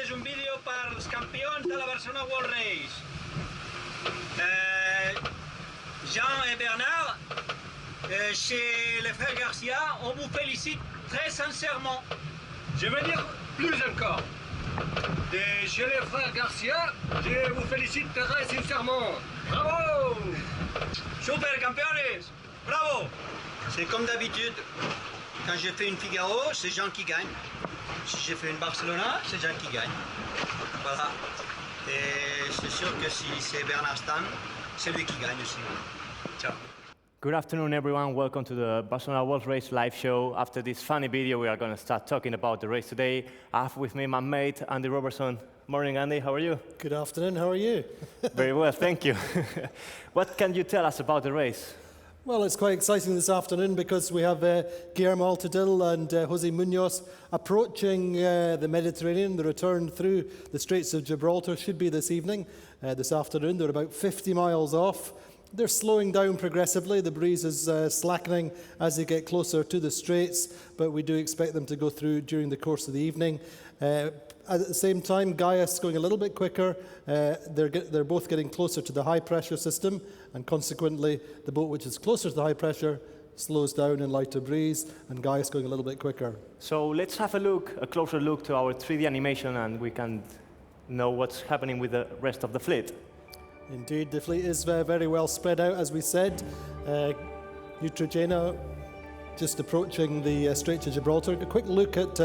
és un vídeo per als campions de la Barcelona World Race. Jean et Bernard, chez les frères Garcia, on vous félicite très sincèrement. Je veux dire plus encore. Et chez les frères Garcia, je vous félicite très sincèrement. Bravo! Super campeones! Bravo! C'est comme d'habitude. Quand j'ai fait une Figaro, c'est Jean qui gagne. Si j'ai fait une Barcelona, c'est Jean qui gagne. Voilà. Et c'est sûr que si c'est Bernard Stan, c'est lui qui gagne aussi. Ciao. Good afternoon, everyone. Welcome to the Barcelona World Race live show. After this funny video, we are going to start talking about the race today. I have with me my mate, Andy Robertson. Morning, Andy. How are you? Good afternoon. How are you? Very well, thank you. What can you tell us about the race? Well, it's quite exciting this afternoon because we have Guillermo Altadil and Jose Munoz approaching the Mediterranean. The return through the Straits of Gibraltar should be this evening, this afternoon. They're about 50 miles off. They're slowing down progressively. The breeze is slackening as they get closer to the Straits, but we do expect them to go through during the course of the evening. At the same time, Gaius going a little bit quicker. They're both getting closer to the high-pressure system, and consequently, the boat which is closer to the high pressure slows down in lighter breeze, and Gaius going a little bit quicker. So let's have a closer look to our 3D animation, and we can know what's happening with the rest of the fleet. Indeed, the fleet is very well spread out, as we said. Neutrogena just approaching the Straits of Gibraltar. A quick look at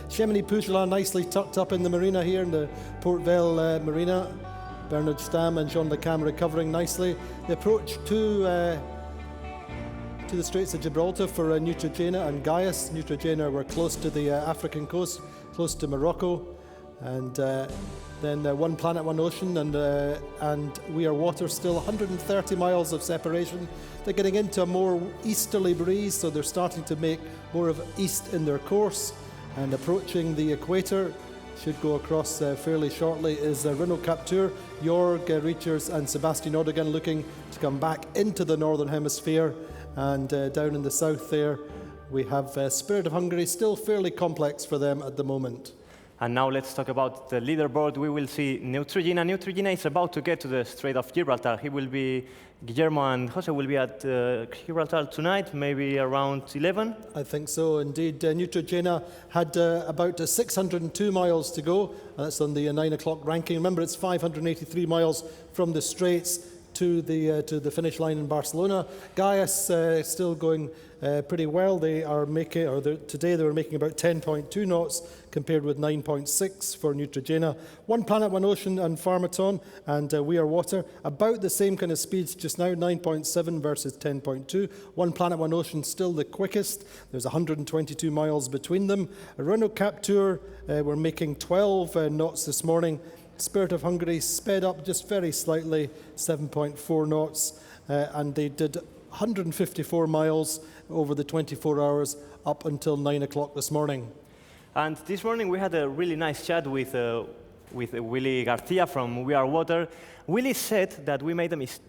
Chemini Pujola, nicely tucked up in the marina here in the Port Vale Marina. Bernard Stamm and Jean Le Cam recovering nicely. The approach to the Straits of Gibraltar for Neutrogena and Gaius. Neutrogena were close to the African coast, close to Morocco. And then One Planet, One Ocean and We Are Water, still 130 miles of separation. They're getting into a more easterly breeze, so they're starting to make more of east in their course. And approaching the equator, should go across fairly shortly, is Renault Captur, Jorg Riechers and Sebastian Odegan looking to come back into the northern hemisphere. And down in the south there, we have Spirit of Hungary, still fairly complex for them at the moment. And now let's talk about the leaderboard. We will see Neutrogena. Neutrogena is about to get to the Strait of Gibraltar. Guillermo and Jose will be at Gibraltar tonight, maybe around 11? I think so, indeed. Neutrogena had about 602 miles to go. That's on the 9 o'clock ranking. Remember, it's 583 miles from the Straits to the finish line in Barcelona. Gaius still going pretty well. Today they were making about 10.2 knots compared with 9.6 for Neutrogena. One Planet, One Ocean and Pharmaton and We Are Water, about the same kind of speeds just now, 9.7 versus 10.2. One Planet, One Ocean still the quickest. There's 122 miles between them. Renault Captur were making 12 knots this morning. Spirit of Hungary sped up just very slightly, 7.4 knots, and they did 154 miles over the 24 hours up until 9 o'clock this morning. And this morning we had a really nice chat with Willy Garcia from We Are Water. Willy said that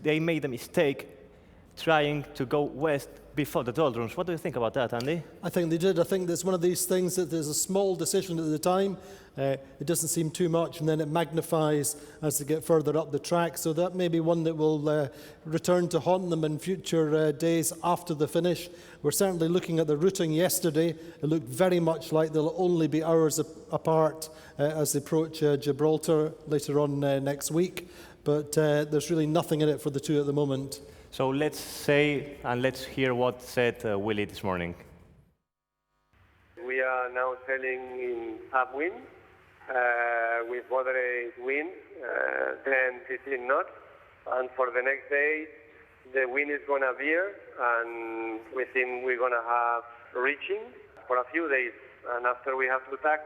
they made a mistake trying to go west before the doldrums. What do you think about that, Andy? I think they did. I think that's one of these things that there's a small decision at the time. It doesn't seem too much, and then it magnifies as they get further up the track. So that may be one that will return to haunt them in future days after the finish. We're certainly looking at the routing yesterday. It looked very much like they'll only be hours apart as they approach Gibraltar later on next week. But there's really nothing in it for the two at the moment. So let's hear what said Willy this morning. We are now sailing in upwind with moderate wind, 10-15 knots. And for the next day, the wind is going to veer, and we think we're going to have reaching for a few days. And after we have to tack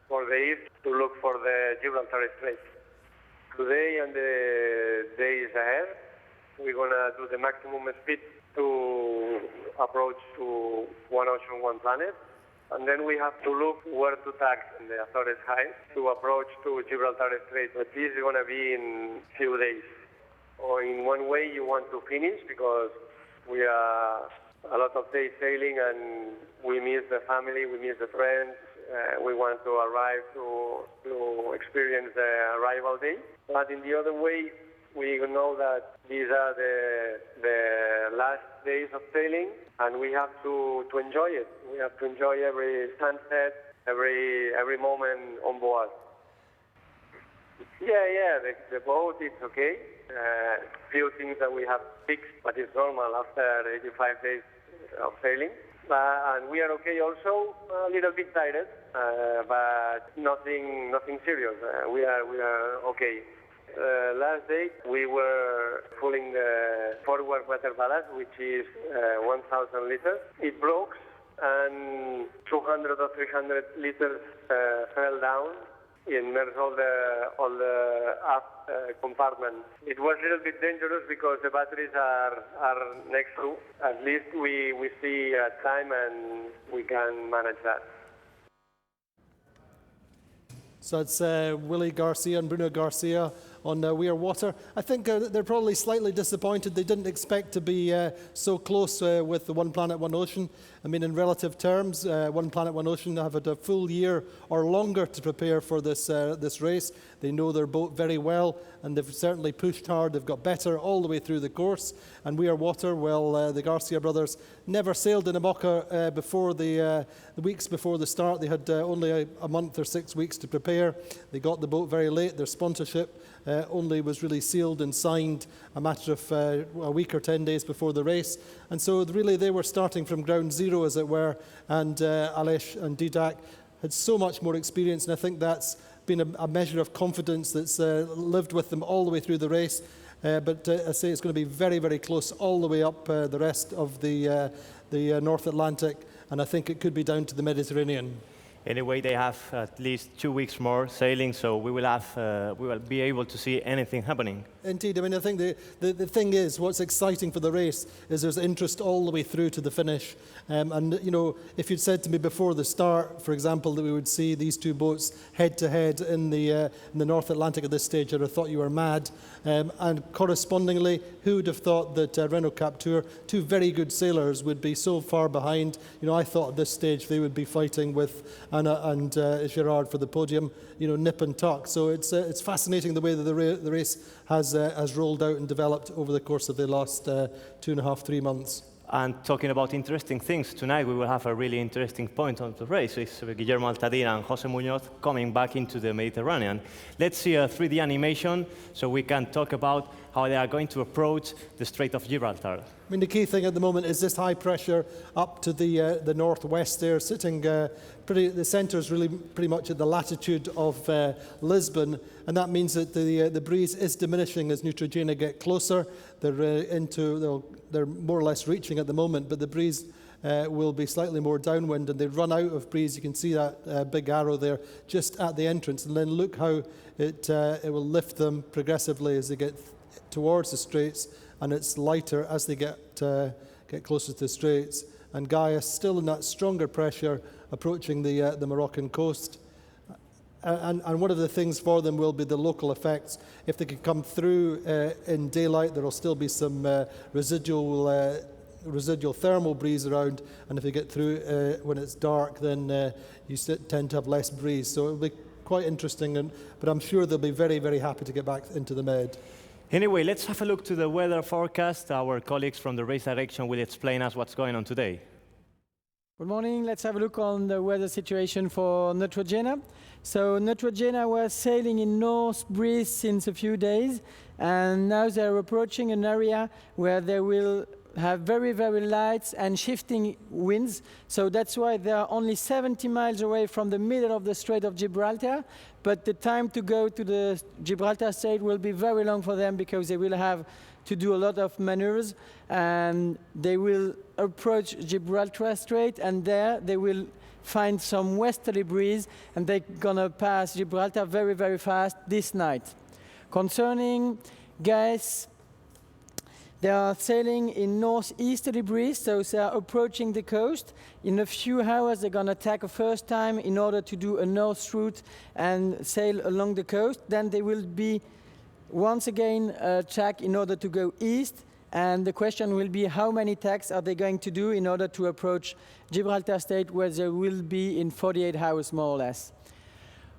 for the east to look for the Gibraltar Strait. Today and the days ahead, we're going to do the maximum speed to approach to One Ocean, One Planet. And then we have to look where to tack in the Azores High to approach to Gibraltar Strait. But this is going to be in a few days. Or in one way you want to finish because we are a lot of of days sailing, and we miss the family, we miss the friends. We want to arrive to experience the arrival day. But in the other way, we know that these are the last days of sailing, and we have to enjoy it. We have to enjoy every sunset, every moment on board. Yeah, the boat is okay. Few things that we have fixed, but it's normal after 85 days of sailing. And we are okay also, a little bit tired, but nothing serious. We are okay. Last day we were pulling the forward water ballast, which is 1,000 liters. It broke, and 200 or 300 liters fell down. Immersed all the aft compartment. It was a little bit dangerous because the batteries are next to. At least we see time and we can manage that. So it's Willie Garcia and Bruno Garcia on We Are Water. I think they're probably slightly disappointed. They didn't expect to be so close with the One Planet, One Ocean. I mean, in relative terms, One Planet, One Ocean have had a full year or longer to prepare for this race. They know their boat very well, and they've certainly pushed hard. They've got better all the way through the course. And We Are Water, well, the Garcia brothers never sailed in Imoca before the weeks before the start. They had only a month or 6 weeks to prepare. They got the boat very late. Their sponsorship only was really sealed and signed a matter of a week or 10 days before the race. And so really they were starting from ground zero, as it were, and Aleix and Didac had so much more experience, and I think that's been a measure of confidence that's lived with them all the way through the race. But I say it's going to be very, very close all the way up the rest of the North Atlantic, and I think it could be down to the Mediterranean. Anyway, they have at least 2 weeks more sailing, so we will be able to see anything happening. Indeed. I mean, I think the thing is, what's exciting for the race is there's interest all the way through to the finish. And, you know, if you'd said to me before the start, for example, that we would see these two boats head-to-head in the North Atlantic at this stage, I'd have thought you were mad. And correspondingly, who would have thought that Renault Captur, two very good sailors, would be so far behind? You know, I thought at this stage they would be fighting with Anna and Gerard for the podium, you know, nip and tuck. So it's fascinating the way that the race has rolled out and developed over the course of the last 2.5, 3 months. And talking about interesting things, tonight we will have a really interesting point on the race. It's Guillermo Altadina and Jose Muñoz coming back into the Mediterranean. Let's see a 3D animation so we can talk about how they are going to approach the Strait of Gibraltar. I mean, the key thing at the moment is this high pressure up to the northwest there, sitting the centre is really pretty much at the latitude of Lisbon, and that means that the breeze is diminishing as Neutrogena get closer. They're more or less reaching at the moment, but the breeze will be slightly more downwind, and they run out of breeze. You can see that big arrow there just at the entrance, and then look how it will lift them progressively as they get towards the straits, and it's lighter as they get closer to the straits. And Gaia still in that stronger pressure approaching the Moroccan coast. And one of the things for them will be the local effects. If they could come through in daylight, there will still be some residual thermal breeze around, and if you get through when it's dark, then you tend to have less breeze. So it'll be quite interesting, but I'm sure they'll be very, very happy to get back into the Med. Anyway, let's have a look to the weather forecast. Our colleagues from the race direction will explain us what's going on today. Good morning. Let's have a look on the weather situation for Neutrogena. So Neutrogena was sailing in north breeze since a few days, and now they're approaching an area where they will have very, very light and shifting winds. So that's why they are only 70 miles away from the middle of the Strait of Gibraltar. But the time to go to the Gibraltar Strait will be very long for them because they will have to do a lot of maneuvers, and they will approach Gibraltar Strait, and there they will find some westerly breeze, and they're gonna pass Gibraltar very, very fast this night. Concerning gas, they are sailing in northeasterly breeze, so they are approaching the coast. In a few hours, they're gonna tack a first time in order to do a north route and sail along the coast. Then they will be once again tack in order to go east, And the question will be how many tacks are they going to do in order to approach Gibraltar Strait, where they will be in 48 hours, more or less.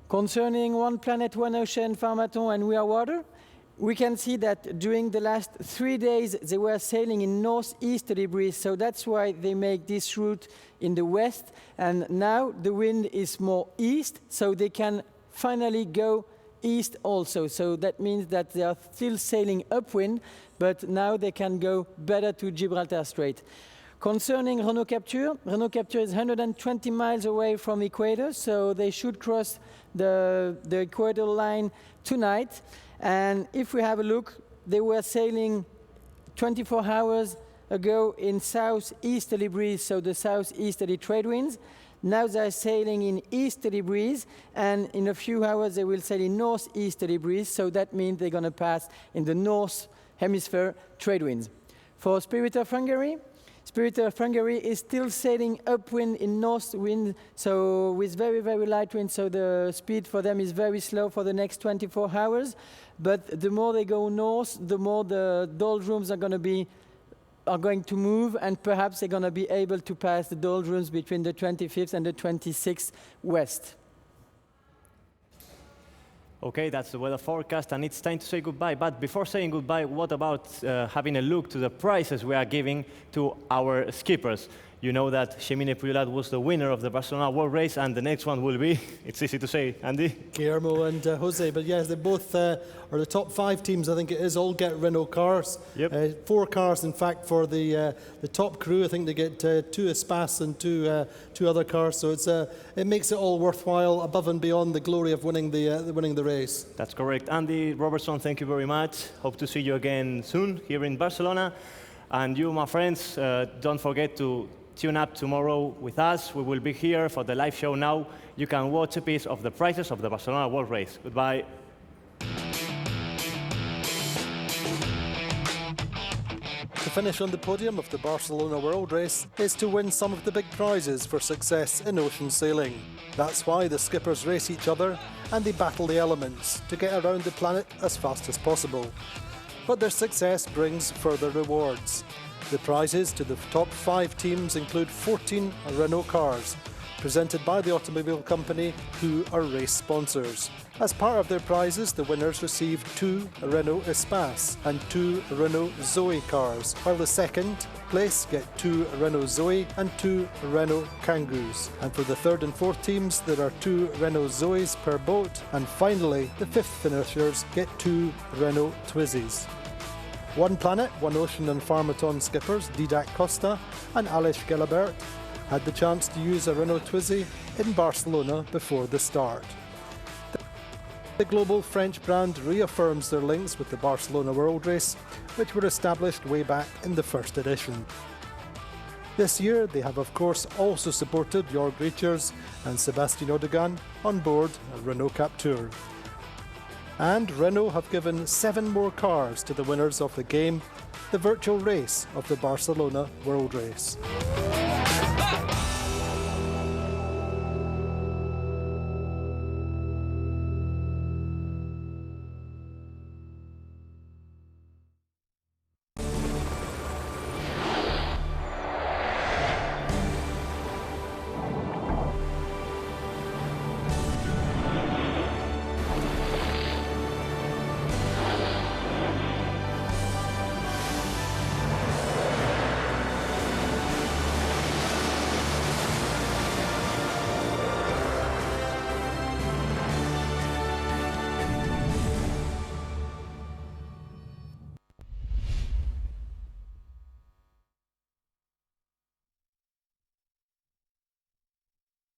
Concerning One Planet, One Ocean, Farmaton, and We Are Water, we can see that during the last 3 days, they were sailing in northeasterly breeze, so that's why they make this route in the west. And now the wind is more east, so they can finally go east also. So that means that they are still sailing upwind, but now they can go better to Gibraltar Strait. Concerning Renault Capture is 120 miles away from equator, so they should cross the equatorial line tonight. And if we have a look, they were sailing 24 hours ago in southeasterly breeze, so the southeasterly trade winds. Now they're sailing in easterly breeze, and in a few hours they will sail in northeasterly breeze, so that means they're going to pass in the north hemisphere trade winds. For Spirit of Hungary is still sailing upwind in north wind, so with very, very light wind, so the speed for them is very slow for the next 24 hours. But the more they go north, the more the doldrums are going to move, and perhaps they're going to be able to pass the doldrums between the 25th and the 26th west. Okay, that's the weather forecast, and it's time to say goodbye. But before saying goodbye, what about having a look to the prizes we are giving to our skippers? You know that Ximena Pujolat was the winner of the Barcelona World Race, and the next one will be, it's easy to say, Andy? Guillermo and Jose, but yes, they both are the top 5 teams, I think it is, all get Renault cars. Yep. 4 cars, in fact, for the top crew. I think they get 2 Espace and two other cars, so it makes it all worthwhile above and beyond the glory of winning the race. That's correct. Andy Robertson, thank you very much. Hope to see you again soon here in Barcelona. And you, my friends, don't forget to tune up tomorrow with us. We will be here for the live show now. You can watch a piece of the prizes of the Barcelona World Race. Goodbye. To finish on the podium of the Barcelona World Race is to win some of the big prizes for success in ocean sailing. That's why the skippers race each other and they battle the elements to get around the planet as fast as possible. But their success brings further rewards. The prizes to the top 5 teams include 14 Renault cars, presented by the automobile company, who are race sponsors. As part of their prizes, the winners receive 2 Renault Espace and 2 Renault Zoe cars, while the second place get 2 Renault Zoe and 2 Renault Kangaroos. And for the 3rd and 4th teams, there are 2 Renault Zoes per boat, and finally, the 5th finishers get 2 Renault Twizzys. One Planet, One Ocean and Farmaton skippers Didac Costa and Aleix Gelabert had the chance to use a Renault Twizy in Barcelona before the start. The global French brand reaffirms their links with the Barcelona World Race, which were established way back in the first edition. This year, they have of course also supported Jörg Riechers and Sébastien Odegan on board a Renault Capture. And Renault have given 7 more cars to the winners of the game, the virtual race of the Barcelona World Race.